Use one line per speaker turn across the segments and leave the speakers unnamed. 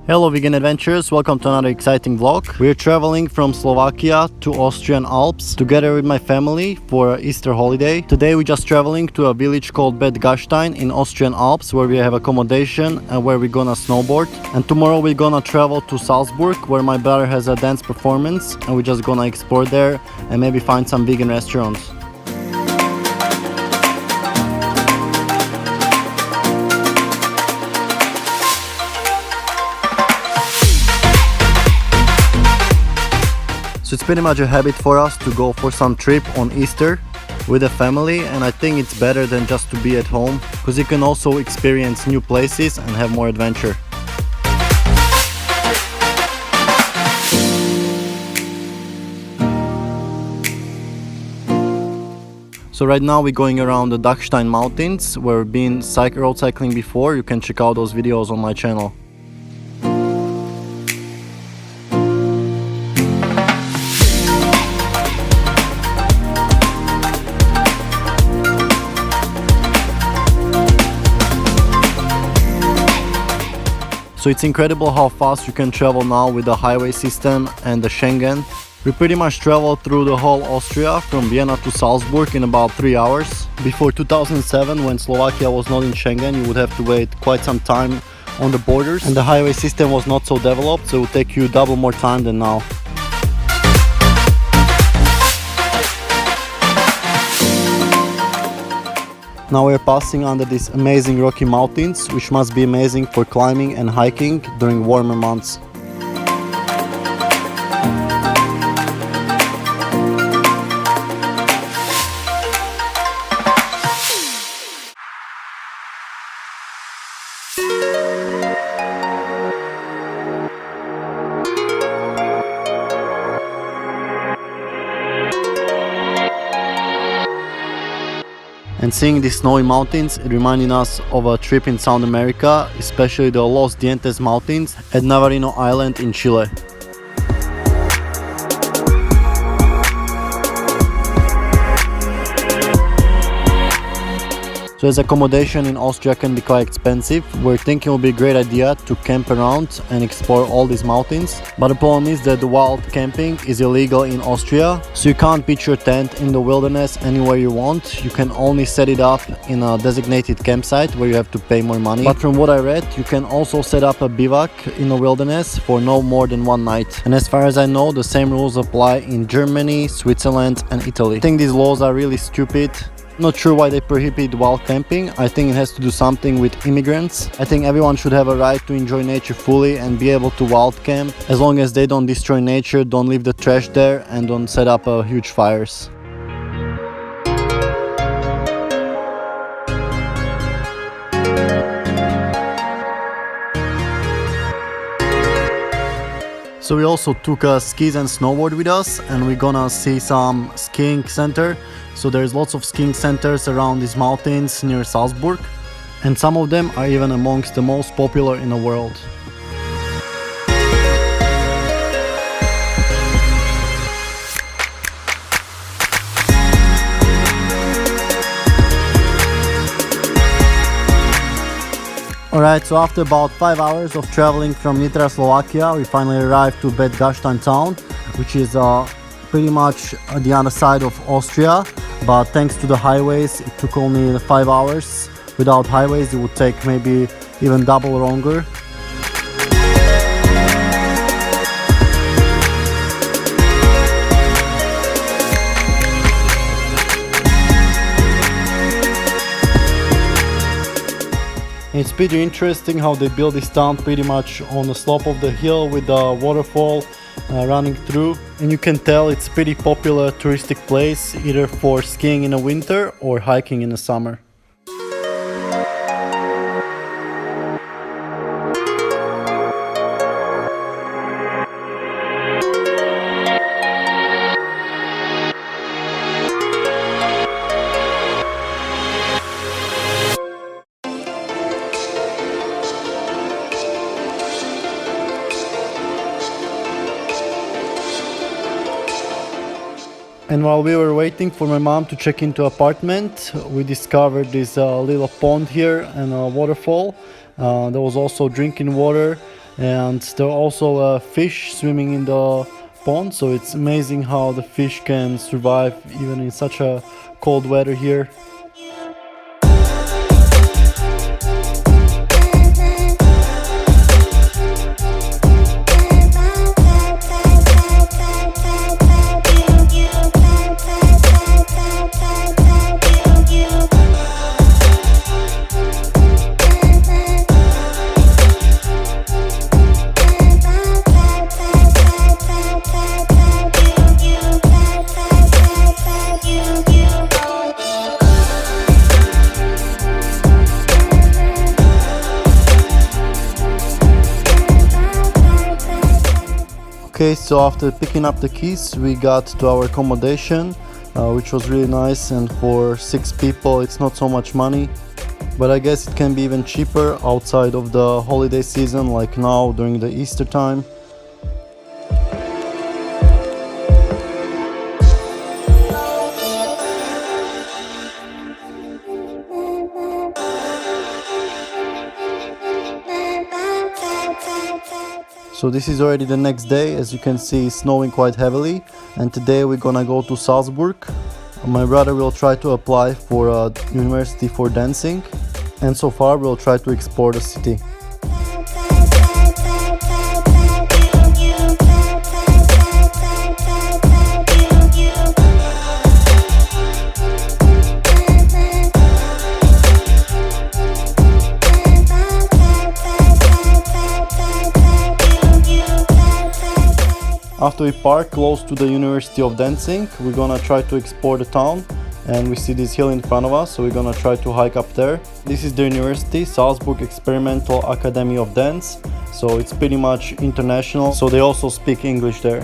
Hello vegan adventurers, welcome to another exciting vlog. We're traveling from Slovakia to Austrian Alps together with my family for Easter holiday. Today we're just traveling to a village called Bad Gastein in Austrian Alps where we have accommodation and where we're gonna snowboard. And tomorrow we're gonna travel to Salzburg where my brother has a dance performance and we're just gonna explore there and maybe find some vegan restaurants. So it's pretty much a habit for us to go for some trip on Easter with the family, and I think it's better than just to be at home because you can also experience new places and have more adventure. So right now we're going around the Gastein mountains where we've been road cycling before. You can check out those videos on my channel. So it's incredible how fast you can travel now with the highway system and the Schengen. We pretty much traveled through the whole Austria from Vienna to Salzburg in about 3 hours. Before 2007, when Slovakia was not in Schengen, you would have to wait quite some time on the borders and the highway system was not so developed, so it would take you double more time than now. Now we are passing under these amazing rocky mountains, which must be amazing for climbing and hiking during warmer months. And seeing these snowy mountains, it reminded us of a trip in South America, especially the Los Dientes mountains at Navarino Island in Chile. So as accommodation in Austria can be quite expensive, we're thinking it would be a great idea to camp around and explore all these mountains. But the problem is that the wild camping is illegal in Austria, so you can't pitch your tent in the wilderness anywhere you want. You can only set it up in a designated campsite where you have to pay more money. But from what I read, you can also set up a bivouac in the wilderness for no more than one night. And as far as I know, the same rules apply in Germany, Switzerland and Italy. I think these laws are really stupid. Not sure why they prohibit wild camping. I think it has to do something with immigrants. I think everyone should have a right to enjoy nature fully and be able to wild camp as long as they don't destroy nature, don't leave the trash there and don't set up huge fires. So we also took skis and snowboard with us and we're gonna see some skiing center. So there's lots of skiing centers around these mountains near Salzburg and some of them are even amongst the most popular in the world. Alright, so after about 5 hours of traveling from Nitra, Slovakia, we finally arrived to Bad Gastein town, which is pretty much the other side of Austria, but thanks to the highways it took only 5 hours. Without highways it would take maybe even double longer. It's pretty interesting how they build this town pretty much on the slope of the hill with the waterfall running through, and you can tell it's pretty popular touristic place either for skiing in the winter or hiking in the summer. And while we were waiting for my mom to check into apartment, we discovered this little pond here and a waterfall. There was also drinking water and there are also fish swimming in the pond, so it's amazing how the fish can survive even in such a cold weather here. Okay, so after picking up the keys, we got to our accommodation, which was really nice, and for 6 people it's not so much money, but I guess it can be even cheaper outside of the holiday season, like now during the Easter time. So this is already the next day. As you can see, it's snowing quite heavily, and today we're gonna go to Salzburg. My brother will try to apply for a university for dancing, and so far we'll try to explore the city. After we park close to the University of Dancing, we're gonna try to explore the town, and we see this hill in front of us, so we're gonna try to hike up there. This is the university, Salzburg Experimental Academy of Dance, so it's pretty much international, so they also speak English there.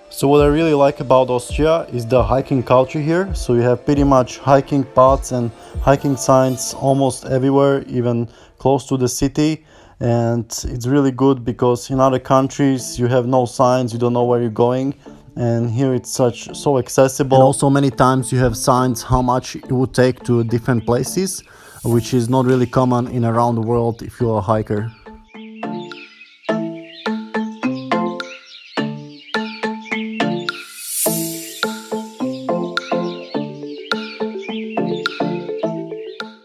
So what I really like about Austria is the hiking culture here. So you have pretty much hiking paths and hiking signs almost everywhere, even close to the city. And it's really good because in other countries you have no signs, you don't know where you're going. And here it's so accessible. And also many times you have signs how much it would take to different places, which is not really common in around the world if you're a hiker.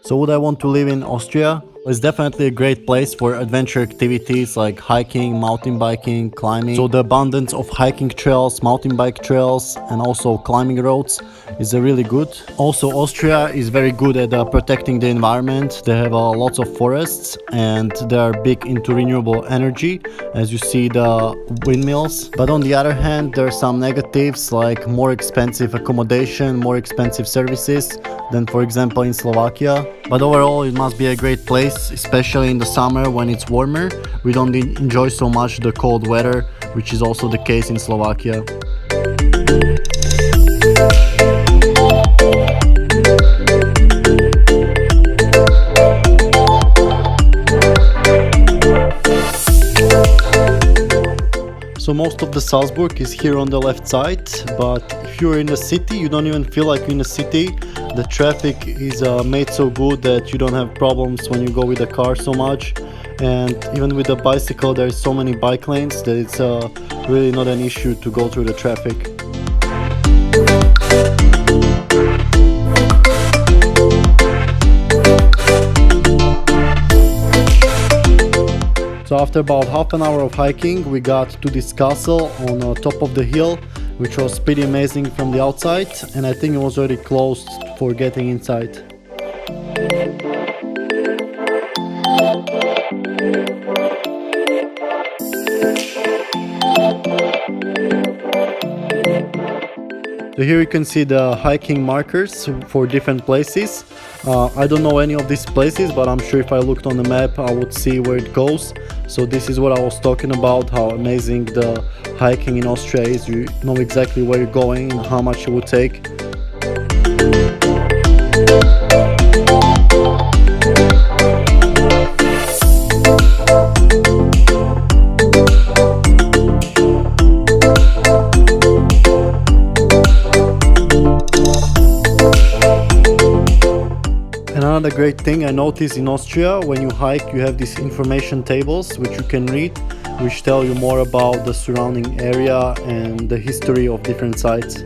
So would I want to live in Austria? It's definitely a great place for adventure activities like hiking, mountain biking, climbing. So the abundance of hiking trails, mountain bike trails, and also climbing roads is really good. Also, Austria is very good at protecting the environment. They have lots of forests, and they are big into renewable energy, as you see the windmills. But on the other hand, there are some negatives like more expensive accommodation, more expensive services than, for example, in Slovakia. But overall, it must be a great place, especially in the summer when it's warmer. We don't enjoy so much the cold weather, which is also the case in Slovakia. So most of the Salzburg is here on the left side, but if you're in the city, you don't even feel like you're in the city. The traffic is made so good that you don't have problems when you go with the car so much, and even with the bicycle there's so many bike lanes that it's really not an issue to go through the traffic. So after about half an hour of hiking, we got to this castle on top of the hill, which was pretty amazing from the outside, and I think it was already closed for getting inside. So here you can see the hiking markers for different places. I don't know any of these places, but I'm sure if I looked on the map I would see where it goes. So this is what I was talking about, how amazing the hiking in Austria is. You know exactly where you're going and how much it would take. Another great thing I noticed in Austria, when you hike, you have these information tables which you can read, which tell you more about the surrounding area and the history of different sites.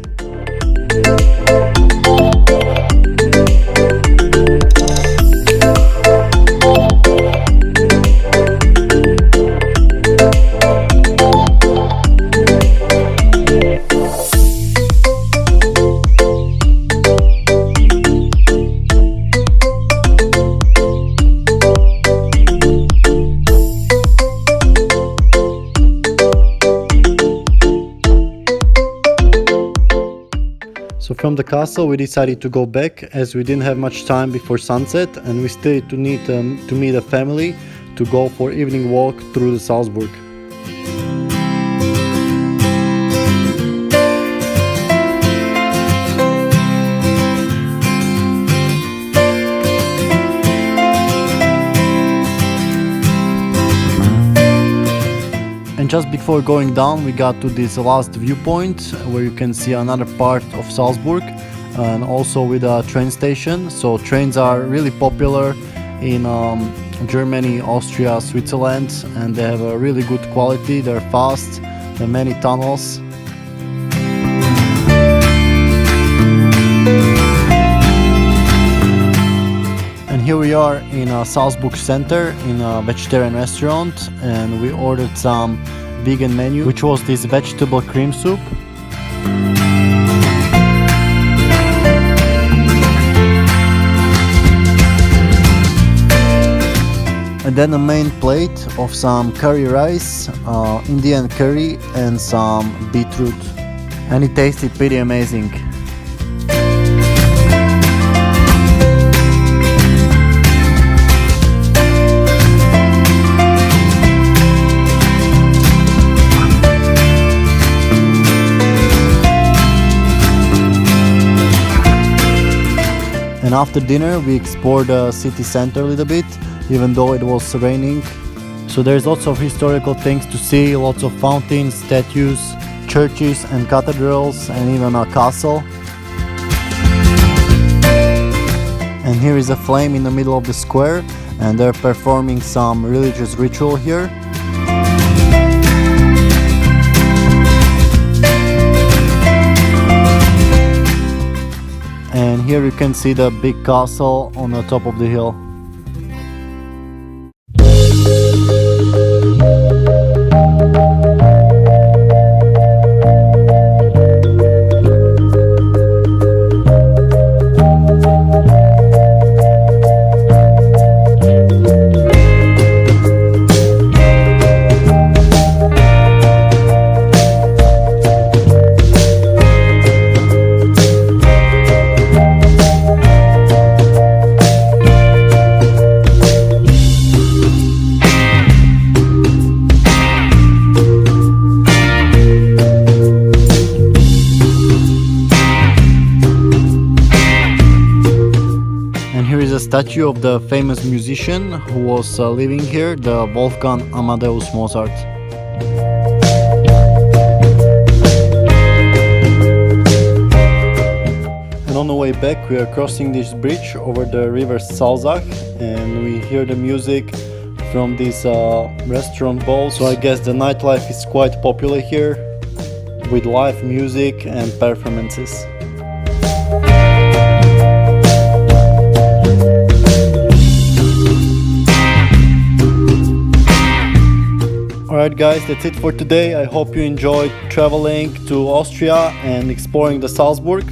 So from the castle we decided to go back, as we didn't have much time before sunset and we still need to meet a family to go for evening walk through the Salzburg. And just before going down, we got to this last viewpoint where you can see another part of Salzburg, and also with a train station. So trains are really popular in Germany, Austria, Switzerland, and they have a really good quality. They're fast, there are many tunnels. And here we are in Salzburg center in a vegetarian restaurant, and we ordered some vegan menu, which was this vegetable cream soup. And then a main plate of some curry rice, Indian curry, and some beetroot. And it tasted pretty amazing. And after dinner we explored the city center a little bit, even though it was raining. So there's lots of historical things to see, lots of fountains, statues, churches and cathedrals, and even a castle. And here is a flame in the middle of the square, and they're performing some religious ritual here. And here you can see the big castle on the top of the hill. A statue of the famous musician who was living here, the Wolfgang Amadeus Mozart. And on the way back we are crossing this bridge over the river Salzach, and we hear the music from these restaurant bowls. So I guess the nightlife is quite popular here, with live music and performances. Alright guys, that's it for today. I hope you enjoyed traveling to Austria and exploring the Salzburg.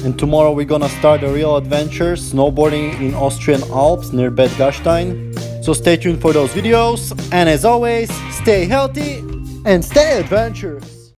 And tomorrow we're gonna start a real adventure, snowboarding in Austrian Alps near Bad Gastein. So stay tuned for those videos, and as always, stay healthy and stay adventurous!